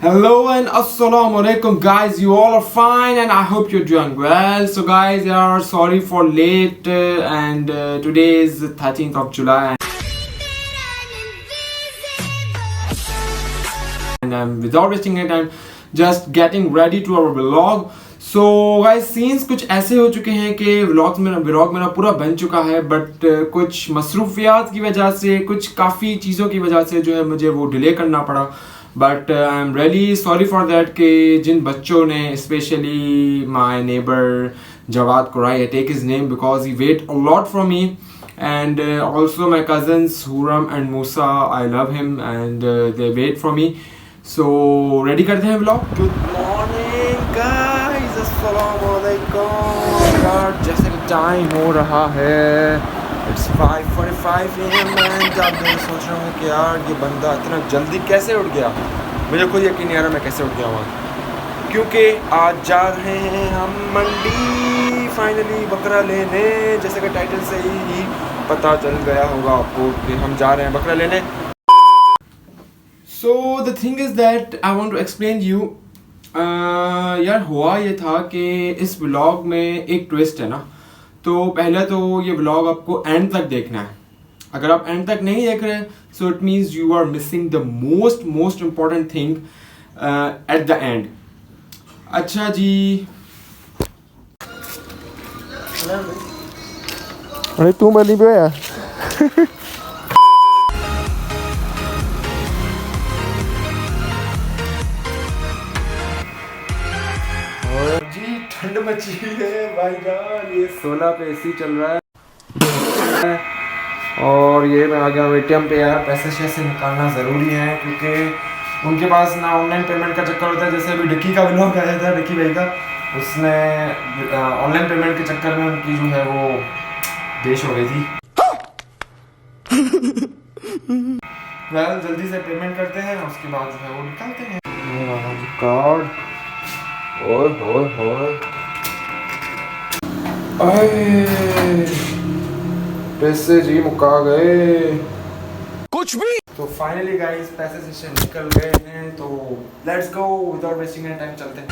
Hello and assalamu alaikum guys, you all are fine and I hope you're doing well. So guys, sorry for late and today is 13th of July and without wasting any time just getting ready to our vlog. So guys, scenes कुछ ऐसे हो चुके हैं कि vlog मेरा पूरा बन चुका है, बट कुछ मसरूफियात की वजह से, कुछ काफ़ी चीज़ों की वजह से जो है मुझे वो डिले करना पड़ा. But I am really sorry for that कि जिन बच्चों ने, specially my neighbour Jawad Kurai, I take his name because he wait a lot from me, and also my cousins Huram and Musa, I love him and they wait for me. So ready करते हैं vlog. Good morning guys, अस्सलाम वालेकुम. यार जैसे कि time हो रहा है, It's 5:45 AM and अब मैं सोच रहा हूँ कि यार ये बंदा इतना जल्दी कैसे उठ गया. मुझे खुद यकीन नहीं आ रहा मैं कैसे उठ गया वहाँ, क्योंकि आज जा रहे हैं हम मंडी फाइनली बकरा लेने. जैसे कि टाइटल से ही पता चल गया होगा आपको कि हम जा रहे हैं बकरा लेने. So the thing is that I want to explain you. यार हुआ ये था कि इस व्लॉग में एक ट्विस्ट है ना. तो पहले तो ये व्लॉग आपको एंड तक देखना है. अगर आप एंड तक नहीं देख रहे so it means you are missing the most important thing at the end. अच्छा जी, अरे तू बनी पे है. और जी ठंड मची है भाई जान. ये 16 पे एसी चल रहा है और ये मैं आ गया एटीएम पे. यार पैसे शैसे निकालना ज़रूरी है क्योंकि उनके पास ना ऑनलाइन पेमेंट का चक्कर होता है. जैसे अभी डिक्की का व्लॉग आया था, डिक्की भाई का, उसने ऑनलाइन पेमेंट के चक्कर में उनकी जो है वो देश हो गई थी. वेल जल्दी से पेमेंट करते हैं, उसके बाद जो है वो निकालते हैं. कार्ड पैसे जी मुका गए कुछ भी. तो फाइनली गाइस पैसे से निकल गए हैं, तो let's go without wasting any time चलते हैं.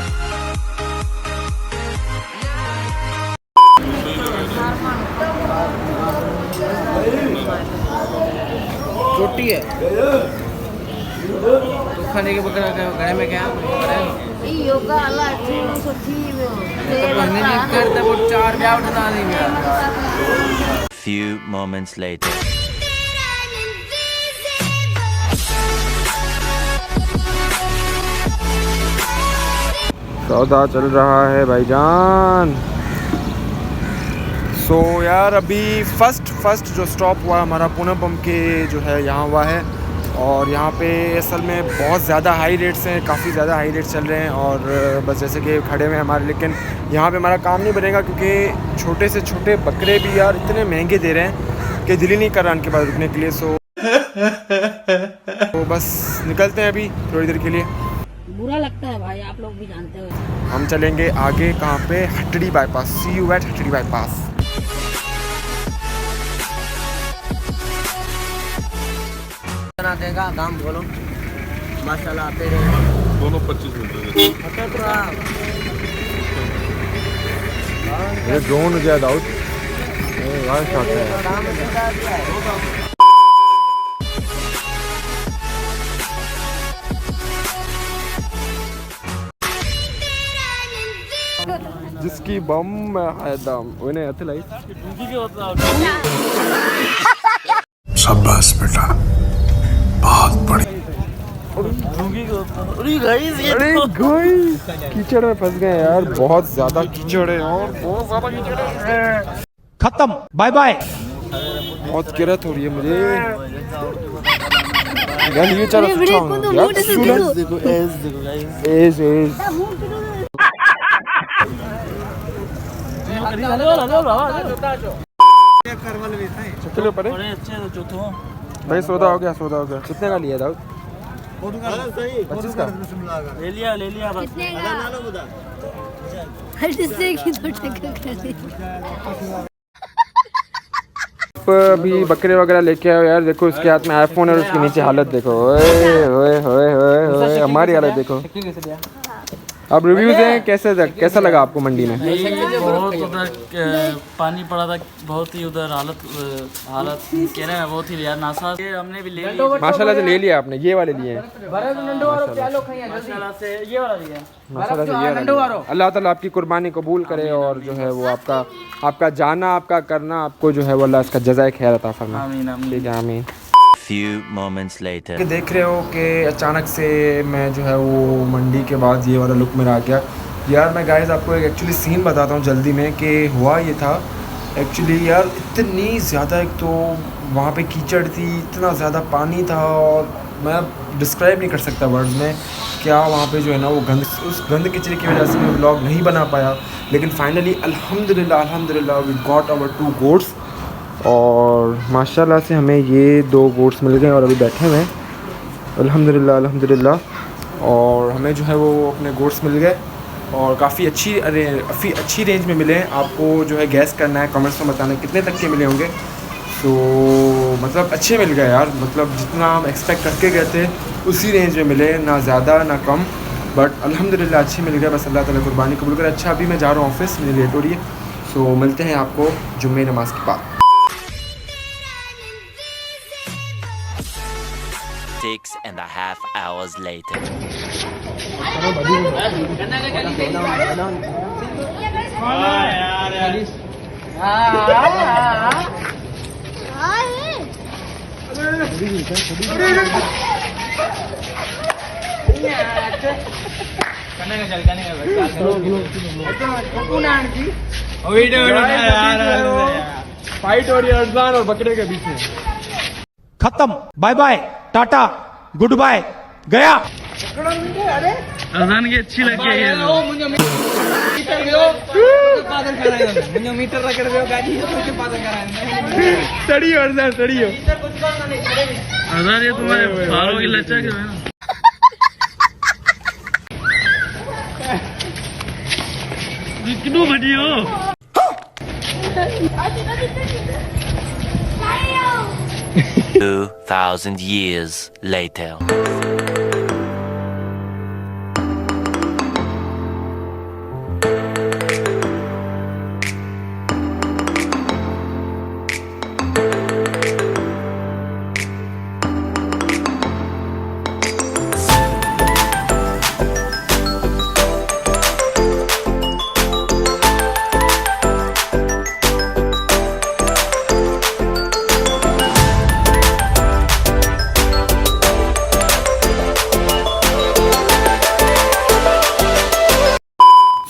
रोटी है तो खाने के बकरा घर में क्या योगा अलग करता वो 4 ब्याह उठा देंगे. Few moments later. सौदा चल रहा है भाईजान. सो यार अभी फर्स्ट जो स्टॉप हुआ हमारा पूनम पंप के जो है यहाँ हुआ है. और यहाँ पे असल में बहुत ज़्यादा हाई रेट्स हैं, काफ़ी ज़्यादा हाई रेट्स चल रहे हैं. और बस जैसे कि खड़े हुए हैं हमारे, लेकिन यहाँ पे हमारा काम नहीं बनेगा क्योंकि छोटे से छोटे बकरे भी यार इतने महंगे दे रहे हैं कि दिल ही नहीं कर रहा उनके पास रुकने के लिए. तो बस निकलते हैं अभी थोड़ी देर के लिए. बुरा लगता है भाई, आप लोग भी जानते हो. हम चलेंगे आगे कहाँ पे, Hatri bypass. See you at Hatri bypass. देगा दाम बोलो माशाल्लाह. आते रहे दोनों 25 मिनट. ये ड्रोन ज्यादा आउट यार शॉट है. जिसकी बम है दम उन्हें अथलाई. शाबाश बेटा, बहुत बड़ी. कीचड़ में फंस गए यार. बहुत ज्यादा कीचड़ है और बहुत ज्यादा कीचड़ है. खत्म, बाय बाय. बहुत किरत हो रही है मुझे यार. ये चलो यार, देखो एज चलो पड़े भाई. सौदा हो गया. कितने का लिया दाऊद? 25 का ले लिया बस. आप अभी बकरे वगैरह लेके आए हो यार, देखो इसके हाथ में आईफोन है और उसके नीचे हालत देखो, ओए ओए ओए ओए, हमारी हालत देखो। अब रिव्यूज हैं, कैसा लगा आपको मंडी में? बहुत उधर पानी पड़ा था, बहुत ही उधर हालत कह रहे हैं बहुत ही यार नासा से हमने भी ले लिया। माशाल्लाह से ले लिया आपने, ये वाले लिए हैं माशाल्लाह से, ये वाला लिया माशाल्लाह से, ये वाला। अल्लाह ताला आपकी कुर्बानी कबूल करे और जो है वो आपका जाना, आपका करना, आपको जो है वो अल्लाह इसका जज़ाए खैर अता फरमाए। आमीन आमीन। ठीक है, आमीन। Few moments later. देख रहे हो कि अचानक से मैं जो है वो मंडी के बाद ये वाला लुक मेरा आ गया यार। मैं गाइस आपको एक एक्चुअली सीन बताता हूँ जल्दी में कि हुआ ये था एक्चुअली यार, इतनी ज़्यादा, एक तो वहाँ पे कीचड़ थी, इतना ज़्यादा पानी था और मैं डिस्क्राइब नहीं कर सकता वर्ड्स में क्या वहाँ पे जो है ना वो गंद, उस गंद कीचड़ की वजह से मैं व्लॉग नहीं बना पाया। लेकिन फाइनली अल्हम्दुलिल्लाह वी गॉट आवर 2 गोट्स और माशाल्लाह से हमें ये 2 गोट्स मिल गए और अभी बैठे हुए हैं अल्हम्दुलिल्लाह। और हमें जो है वो अपने गोट्स मिल गए और काफ़ी अच्छी रेंज में मिले हैं। आपको जो है गैस करना है, कमेंट्स में बताना कितने तक के मिले होंगे। तो मतलब अच्छे मिल गए यार, मतलब जितना हम एक्सपेक्ट करके गए थे उसी रेंज में मिले, ना ज़्यादा ना कम, बट अल्हम्दुलिल्लाह अच्छे मिल गए। बस अल्लाह ताला कुर्बानी कबूल करे। अच्छा अभी मैं जा रहा हूँ ऑफिस, मुझे लेट हो रही है, सो मिलते हैं आपको जुम्मे नमाज के बाद। 6.5 hours later. फाइट हो रही है अरजान और बकरे के बीच में। खत्म, बाय बाय, टाटा, गुड बाय, गया। अजान की अच्छी लगी है सड़ी हो अरजान, सड़ी हो अजान, ये तुम्हारे बालों की लचक है ना। कितनू बड़ी हो 2,000 years later.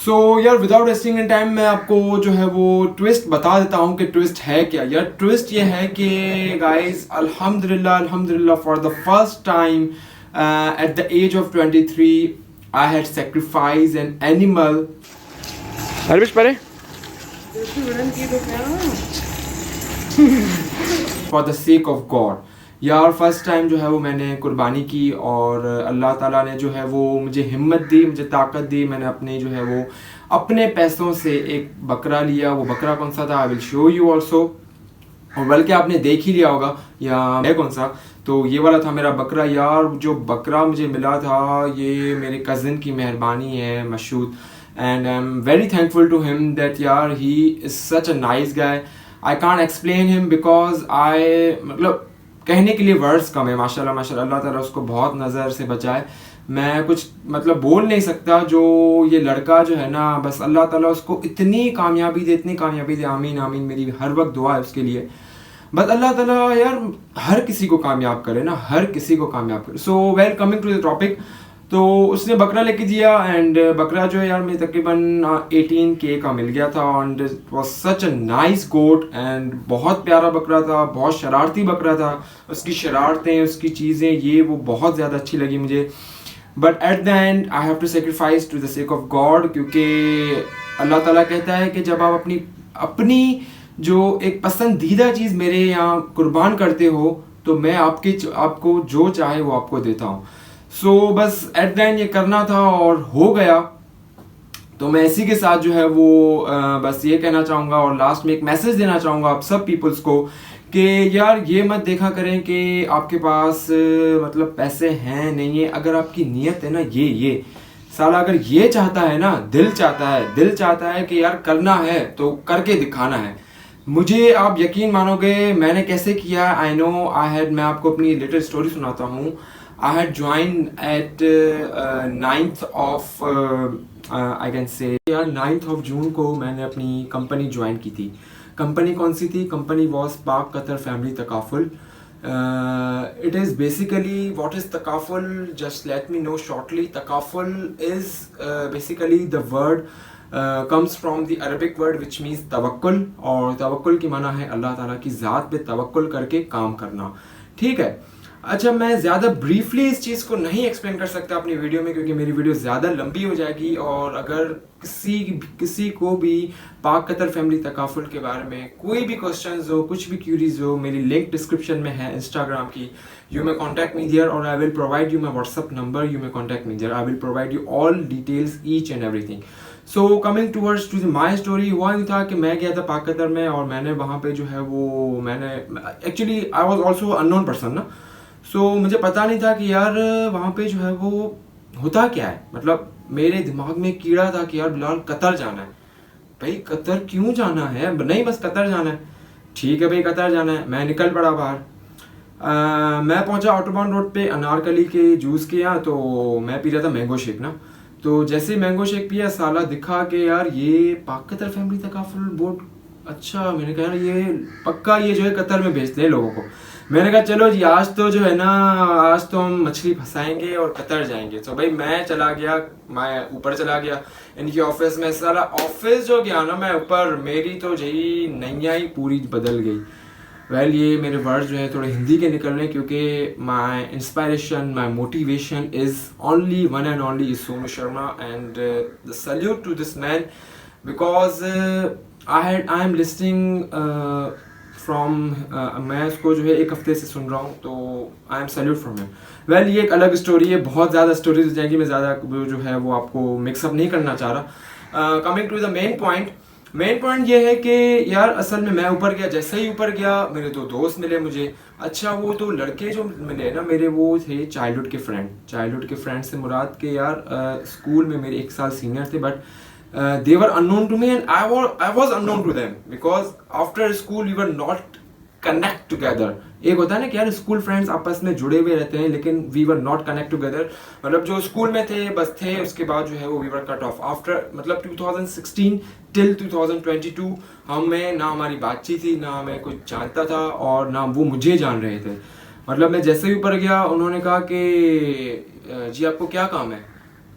सो यार विदाउट वेस्टिंग इन टाइम मैं आपको जो है वो ट्विस्ट बता देता हूँ कि ट्विस्ट है क्या यार। ट्विस्ट ये है कि गाइस अल्हम्दुलिल्लाह for the first time at the age of 23 I had sacrifice an animal for the sake of God. यार फर्स्ट टाइम जो है वो मैंने कुर्बानी की और अल्लाह ताला ने जो है वो मुझे हिम्मत दी, मुझे ताकत दी। मैंने अपने जो है वो अपने पैसों से एक बकरा लिया। वो बकरा कौन सा था I will show you also, और बल्कि आपने देख ही लिया होगा या है कौन सा, तो ये वाला था मेरा बकरा। यार जो बकरा मुझे मिला था ये मेरे कज़न की मेहरबानी है Mashhood, and I am very thankful to him that यार he is such a nice guy. I can't explain him because I मतलब कहने के लिए वर्ड्स कम है। माशाल्लाह माशाल्लाह, अल्लाह ताला उसको बहुत नज़र से बचाए। मैं कुछ मतलब बोल नहीं सकता। जो ये लड़का जो है ना, बस अल्लाह ताला उसको इतनी कामयाबी दे, इतनी कामयाबी दे। आमीन आमीन, मेरी हर वक्त दुआ है उसके लिए। बस अल्लाह ताला यार हर किसी को कामयाब करे ना, हर किसी को कामयाब करे। So well coming to the topic, तो उसने बकरा लेके दिया एंड बकरा जो है यार मुझे तकरीबन 18K का मिल गया था and it was such a nice goat and बहुत प्यारा बकरा था, बहुत शरारती बकरा था। उसकी शरारतें, उसकी चीज़ें ये वो बहुत ज़्यादा अच्छी लगी मुझे। But at the end I have to sacrifice to the sake of God, क्योंकि अल्लाह ताला कहता है कि जब आप अपनी जो एक पसंदीदा चीज़ मेरे यहाँ कुर्बान करते हो तो मैं आपको जो चाहे वो आपको देता हूँ। सो बस एट द एंड ये करना था और हो गया। तो मैं इसी के साथ जो है वो बस ये कहना चाहूँगा और लास्ट में एक मैसेज देना चाहूँगा आप सब पीपल्स को कि यार ये मत देखा करें कि आपके पास मतलब पैसे हैं नहीं है। अगर आपकी नीयत है ना ये साला अगर ये चाहता है ना, दिल चाहता है कि यार करना है तो करके दिखाना है। मुझे आप यकीन मानोगे मैंने कैसे किया। आई नो मैं आपको अपनी लिटिल स्टोरी सुनाता हूँ। I had join at 9th of I can say यार 9th ऑफ जून को मैंने अपनी कंपनी ज्वाइन की थी। कंपनी कौन सी थी? कंपनी वॉज पाक Qatar family takaful. It is basically, what is takaful? Just let me know shortly. Takaful is basically the word comes from the Arabic word which means tawakkul, और tawakkul की माना है अल्लाह ताला की ज़ात पे तवक्कुल करके काम करना। ठीक है, अच्छा मैं ज़्यादा ब्रीफली इस चीज़ को नहीं एक्सप्लेन कर सकता अपनी वीडियो में क्योंकि मेरी वीडियो ज़्यादा लंबी हो जाएगी। और अगर किसी को भी पाक कतर फैमिली तकाफुल के बारे में कोई भी क्वेश्चंस हो, कुछ भी क्यूरीज हो, मेरी लिंक डिस्क्रिप्शन में है इंस्टाग्राम की। You may contact me there or I will provide you my WhatsApp number. You may contact me there, I will provide you all details each and everything. So coming towards to my story, हुआ यूँ था कि मैं गया था पाक Qatar में और मैंने वहाँ पे जो है वो मैंने actually I was also unknown person ना। सो मुझे पता नहीं था कि यार वहाँ पे जो है वो होता क्या है। मतलब मेरे दिमाग में कीड़ा था कि यार बिलाल कतर जाना है। भाई कतर क्यों जाना है? नहीं बस कतर जाना है। ठीक है भाई कतर जाना है। मैं निकल पड़ा बाहर। मैं पहुंचा ऑटोबान रोड पे अनारकली के जूस के यहाँ। तो मैं पी रहा था मैंगो शेक ना। तो जैसे मैंगो शेक पिया साला दिखा कि यार ये पाक कतर फैमिली तकाफुल बोर्ड। अच्छा मैंने कहा यार ये पक्का ये जो है कतर में भेजते हैं लोगों को। मैंने कहा चलो जी आज तो जो है ना आज तो हम मछली फंसाएंगे और कतर जाएंगे। तो भाई मैं चला गया, मैं ऊपर चला गया इनकी ऑफिस में। सारा ऑफिस जो गया ना मैं ऊपर, मेरी तो जी नैया ही पूरी बदल गई। वेल ये मेरे वर्ड जो है थोड़े हिंदी के निकल रहे हैं क्योंकि my inspiration my motivation is only one and only Sonu Sharma and the salute to this man because I am listing from मैं उसको जो है एक हफ्ते से सुन रहा हूँ। तो I am salute from him. Well ये एक अलग स्टोरी है, बहुत ज़्यादा स्टोरीज हो जाएंगी, मैं ज़्यादा जो है वो आपको मिक्सअप नहीं करना चाह रहा। Coming to the main point ये है कि यार असल में मैं ऊपर गया, जैसे ही ऊपर गया मेरे दो दोस्त मिले मुझे। अच्छा वो तो लड़के जो मिले ना मेरे वो थे चाइल्डहुड के फ्रेंड से मुराद के यार स्कूल में मेरे 1 साल सीनियर थे but they were unknown to me and I was unknown to them because after school we were not connect together। एक होता है ना कि यार स्कूल फ्रेंड्स आपस में जुड़े हुए रहते हैं लेकिन we were not connect together। मतलब जो स्कूल में थे बस थे, उसके बाद जो है वो we were cut off after मतलब 2016 till 2022 हमें ना हमारी बातचीत थी, ना मैं कुछ जानता था और ना वो मुझे जान रहे थे। मतलब मैं जैसे ही ऊपर गया उन्होंने कहा कि जी आपको क्या काम है।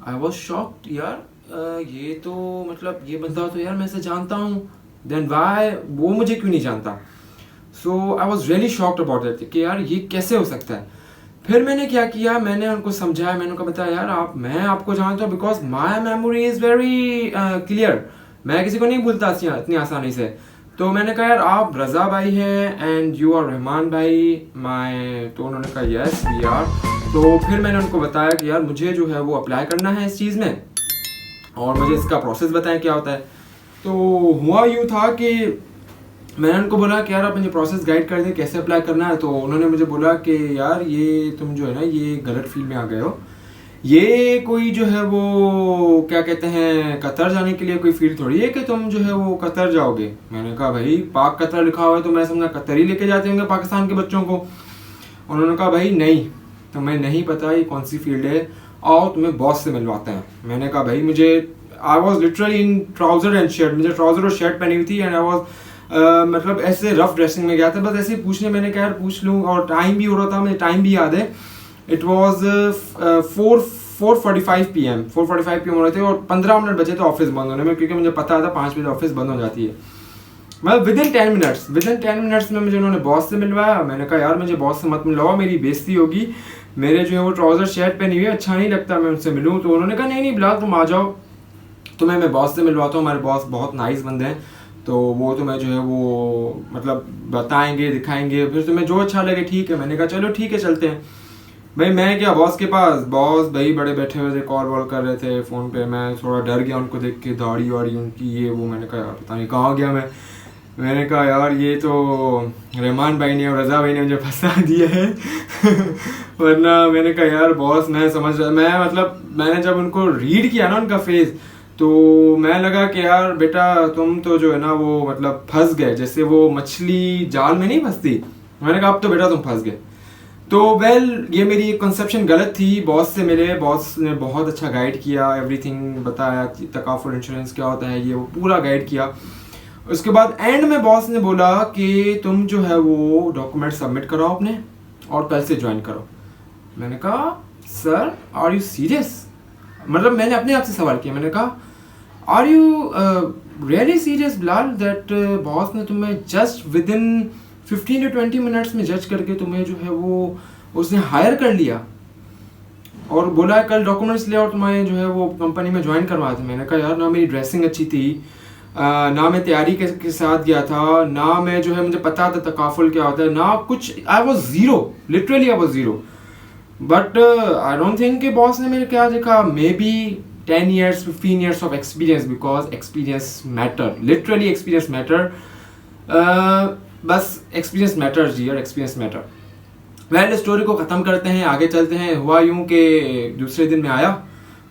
I was shocked यार ये तो मतलब ये बंदा तो यार मैं इसे जानता हूँ, देन वाई वो मुझे क्यों नहीं जानता। So I was really shocked about that कि यार ये कैसे हो सकता है। फिर मैंने क्या किया, मैंने उनको समझाया, मैंने उनको बताया यार मैं आपको जानता हूँ because my memory is very clear. मैं किसी को नहीं भूलता इतनी आसानी से। तो मैंने कहा यार आप रज़ा भाई हैं एंड यू आर रहमान भाई माई। तो उन्होंने कहा यस वी आर। तो फिर मैंने उनको बताया कि यार मुझे जो है वो अप्लाई करना है इस चीज़ में और मुझे इसका प्रोसेस बताएं क्या होता है। तो हुआ यूँ था कि मैंने उनको बोला कि यार आप मुझे प्रोसेस गाइड कर दें कैसे अप्लाई करना है। तो उन्होंने मुझे बोला कि यार ये तुम जो है ना ये गलत फील्ड में आ गए हो, ये कोई जो है वो क्या कहते हैं कतर जाने के लिए कोई फील्ड थोड़ी है कि तुम जो है वो कतर जाओगे। मैंने कहा भाई पाक कतर लिखा हुआ है तो मैं समझा कतर ही लेके जाते होंगे पाकिस्तान के बच्चों को। उन्होंने कहा भाई नहीं तुम्हें नहीं पता ये कौन सी फील्ड है, आओ तुम्हें बॉस से मिलवाते हैं। मैंने कहा भाई मुझे I was literally in trouser and shirt, मुझे ट्राउजर और शर्ट पहनी हुई थी एंड आई वॉज मतलब ऐसे रफ ड्रेसिंग में गया था बस ऐसे ही पूछने। मैंने कहा यार पूछ लूँ और टाइम भी हो रहा था, मुझे टाइम भी याद है। इट वॉज 4:45 PM हो रहे थे और 15 मिनट बचे थे ऑफिस बंद होने में क्योंकि मुझे पता था 5 बजे ऑफिस बंद हो जाती है। मतलब विद इन 10 मिनट्स में मुझे उन्होंने बॉस से मिलवाया। मैंने कहा यार मुझे बॉस से मत मिलवाओ, मेरी बेइज्जती होगी, मेरे जो है वो ट्राउजर शर्ट पहनी हुई है, अच्छा नहीं लगता मैं उनसे मिलूँ। तो उन्होंने कहा नहीं बिलाल तुम आ जाओ, तुम्हें मैं बॉस से मिलवाता हूँ, हमारे बॉस बहुत नाइस बंदे हैं, तो वो तुम्हें जो है वो मतलब बताएंगे दिखाएंगे, फिर तुम्हें जो अच्छा लगे ठीक है। मैंने कहा चलो ठीक है चलते हैं। भाई मैं क्या बॉस के पास, बॉस भाई बड़े बैठे हुए थे, कॉल वॉल कर रहे थे फ़ोन पे। मैं थोड़ा डर गया उनको देख के, दाढ़ी वाड़ी उनकी ये वो। मैंने कहा पता नहीं कहाँ गया मैं। मैंने कहा यार ये तो रहमान भाई ने और रज़ा भाई ने मुझे फंसा दिया है वरना मैंने कहा यार बॉस मैं समझ रहा मैं मतलब मैंने जब उनको रीड किया ना उनका फेस तो मैं लगा कि यार बेटा तुम तो जो है ना वो मतलब फंस गए, जैसे वो मछली जाल में नहीं फंसती। मैंने कहा अब तो बेटा तुम फंस गए। तो वेल ये मेरी एक कंसेप्शन गलत थी। बॉस से मिले, बॉस ने बहुत अच्छा गाइड किया, एवरीथिंग बताया, तकाफुल इंश्योरेंस क्या होता है ये वो पूरा गाइड किया। उसके बाद एंड में बॉस ने बोला कि तुम जो है वो डॉक्यूमेंट सबमिट कराओ अपने और कल से ज्वाइन करो। मैंने कहा सर आर यू सीरियस, मतलब मैंने अपने आप से सवाल किया। मैंने कहा are you really serious Bilal that boss ने तुम्हें just within 15 to 20 minutes में जज करके तुम्हें जो है वो उसने हायर कर लिया और बोला है कल डॉक्यूमेंट्स ले और तुम्हें जो है वो कंपनी में ज्वाइन करवा थे। मैंने कहा यार ना मेरी ड्रेसिंग अच्छी थी, ना मैं तैयारी के साथ गया था, ना मैं जो है मुझे पता था तकाफुल क्या होता है, ना कुछ, I was zero, literally I was zero. But I don't think कि बॉस ने मेरे क्या देखा, may be 10 years 15 years of experience because experience matter, literally experience matter, बस experience matters जी, और experience matter। वेल स्टोरी को ख़त्म करते हैं, आगे चलते हैं। हुआ यूँ कि दूसरे दिन में आया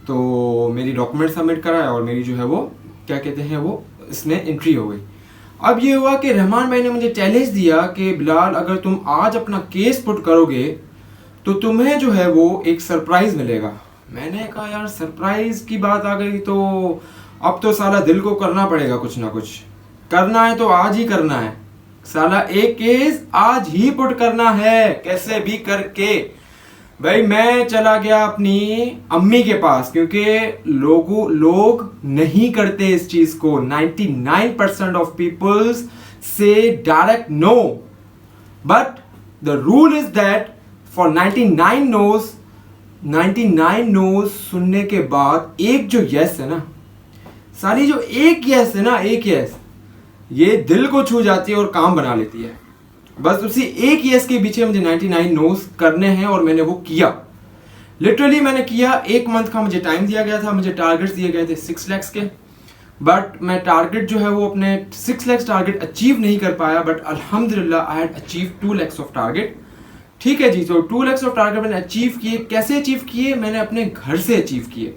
तो मेरी डॉक्यूमेंट सबमिट कराया और मेरी जो है वो क्या कहते हैं वो इसमें एंट्री हो गई। अब ये हुआ कि रहमान भाई ने मुझे चैलेंज दिया कि बिलाल अगर तुम आज अपना केस पुट करोगे तो तुम्हें जो है वो एक सरप्राइज मिलेगा। मैंने कहा यार सरप्राइज की बात आ गई तो अब तो साला दिल को करना पड़ेगा, कुछ ना कुछ करना है तो आज ही करना है साला, एक केस आज ही पुट करना है कैसे भी करके। भाई मैं चला गया अपनी अम्मी के पास क्योंकि लोग नहीं करते इस चीज को। 99% ऑफ पीपल्स से direct no, but the rule is that for 99 noes सुनने के बाद एक जो यस है ना, सारी जो एक यस है ना, एक यस ये दिल को छू जाती है और काम बना लेती है। बस उसी एक यस के पीछे मुझे 99 नोज करने हैं और मैंने वो किया। लिटरली मैंने किया। 1 मंथ का मुझे टाइम दिया गया था, मुझे टारगेट्स दिए गए थे 6 lakhs के, बट मैं टारगेट जो है वो अपने 6 lakhs टारगेट अचीव नहीं कर पाया। बट अल्हम्दुलिल्लाह I had achieve 2 lakhs of target. ठीक है जी, तो 2 lakhs ऑफ टारगेट मैंने अचीव किए। कैसे अचीव किए? मैंने अपने घर से अचीव किए।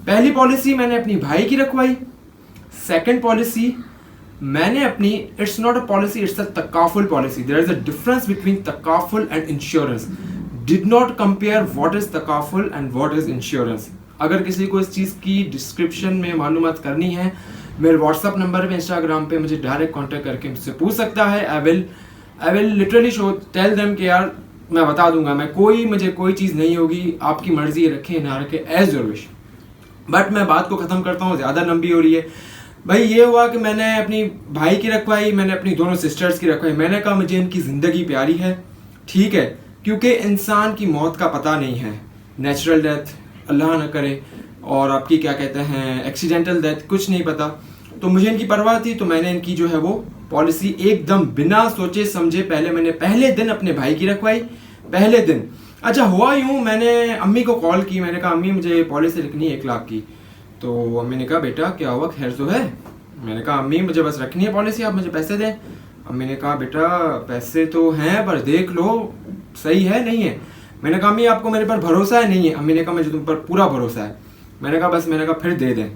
पहली पॉलिसी मैंने अपनी भाई की रखवाई। सेकंड पॉलिसी मैंने अपनी, it's not a policy, it's a तकाफुल policy. There is a difference between तकाफुल and insurance. Did not compare what is तकाफुल एंड व्हाट इज इंश्योरेंस। अगर किसी को इस चीज़ की डिस्क्रिप्शन में मालूमात करनी है, मेरे व्हाट्सअप नंबर पे, इंस्टाग्राम पे मुझे डायरेक्ट कॉन्टेक्ट करके मुझसे पूछ सकता है। I will literally tell them कि यार मैं बता दूंगा, मुझे कोई चीज़ नहीं होगी, आपकी मर्जी रखें ना रखें, एज योर विश। बट मैं बात को ख़त्म करता हूँ, ज़्यादा लंबी हो रही है। भाई ये हुआ कि मैंने अपनी भाई की रखवाई, मैंने अपनी दोनों सिस्टर्स की रखवाई। मैंने कहा मुझे इनकी ज़िंदगी प्यारी है, ठीक है, क्योंकि इंसान की मौत का पता नहीं है, नेचुरल डेथ अल्लाह न करे, और आपकी क्या कहते हैं एक्सीडेंटल डेथ, कुछ नहीं पता। तो मुझे इनकी परवाह थी, तो मैंने इनकी जो है वो पॉलिसी एकदम बिना सोचे समझे पहले दिन अपने भाई की रखवाई, पहले दिन। अच्छा हुआ यूँ, मैंने अम्मी को कॉल की, मैंने कहा अम्मी मुझे पॉलिसी लिखनी है 1 लाख की। तो अम्मी ने कहा बेटा क्या हुआ, खैर तो है? मैंने कहा अम्मी मुझे बस रखनी है पॉलिसी, आप मुझे पैसे दें। अम्मी ने कहा बेटा पैसे तो हैं पर देख लो सही है नहीं है। मैंने कहा अम्मी आपको मेरे पर भरोसा है? नहीं है। अम्मी ने कहा मुझे तुम पर पूरा भरोसा है। मैंने कहा फिर दे दें।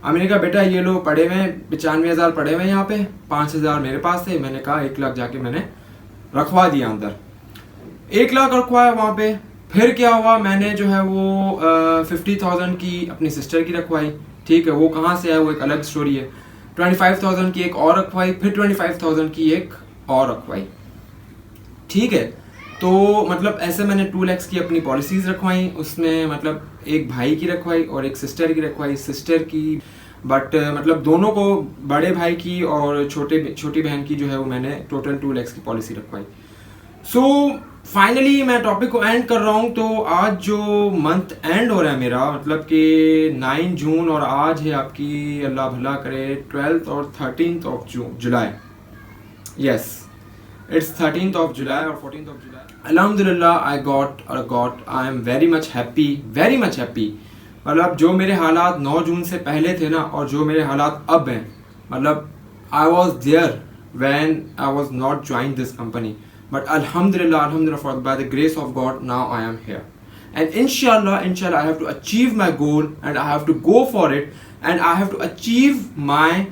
अम्मी ने कहा बेटा ये लो पड़े हुए 95,000 पड़े हुए यहाँ पे, 5,000 मेरे पास थे। मैंने कहा 1 लाख जाके मैंने रखवा दिया अंदर, 1 लाख रखवाया वहाँ पे। फिर क्या हुआ, मैंने जो है वो 50,000 की अपनी सिस्टर की रखवाई, ठीक है, वो कहाँ से आया वो एक अलग स्टोरी है। 25,000 की एक और रखवाई, फिर 25,000 की एक और रखवाई, ठीक है। तो मतलब ऐसे मैंने 2 lakhs की अपनी पॉलिसीज़ रखवाई। उसमें मतलब एक भाई की रखवाई और एक सिस्टर की रखवाई। सिस्टर की बट मतलब दोनों को, बड़े भाई की और छोटी बहन की जो है वो मैंने टोटल 2 lakhs की पॉलिसी रखवाई। सो फाइनली मैं टॉपिक को एंड कर रहा हूँ। तो आज जो मंथ एंड हो रहा है मेरा, मतलब कि 9 जून, और आज है आपकी अल्लाह भला करे 12th और 13th of July. Yes it's 13th of July और 14th ऑफ जुलाई। अल्हम्दुलिल्लाह आई एम वेरी मच हैप्पी। मतलब जो मेरे हालात 9 जून से पहले थे ना, और जो मेरे हालात अब हैं, मतलब I was there when I was not joined this company. But Alhamdulillah, by the grace of God, now I am here. And inshallah, I have to achieve my goal, and I have to go for it, and I have to achieve my,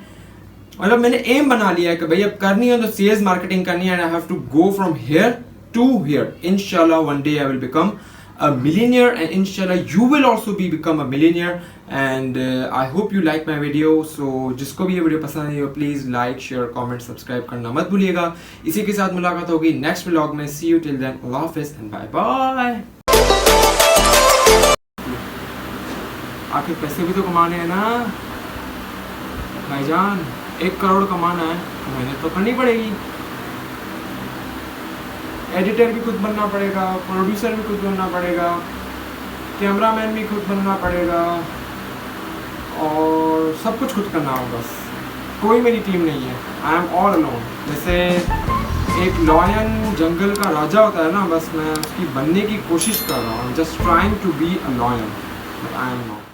मतलब मैंने M बना लिया है कि भाई अब करनी है तो सेल्स मार्केटिंग करनी है, and I have to go from here to here. Inshallah, one day I will become a millionaire, and inshallah you will also become a millionaire. And I hope you like my video. So जिसको भी ये video पसंद आई हो, please like, share, comment, subscribe करना मत भूलिएगा. इसी के साथ मुलाकात होगी नेक्स्ट व्लॉग में. सी यू टिल देन, अल्लाह हाफिज़ एंड बाय बाय. आखिर पैसे भी तो कमाने हैं ना भाईजान. 1 करोड़ कमाना है तो मेहनत तो करनी पड़ेगी. एडिटर भी खुद बनना पड़ेगा, प्रोड्यूसर भी खुद बनना पड़ेगा, कैमरामैन भी खुद बनना पड़ेगा, और सब कुछ खुद करना होगा. बस कोई मेरी टीम नहीं है. I am all alone. जैसे एक लॉयन जंगल का राजा होता है ना, बस मैं उसकी बनने की कोशिश कर रहा हूँ. Just trying to be a lion, but I am not.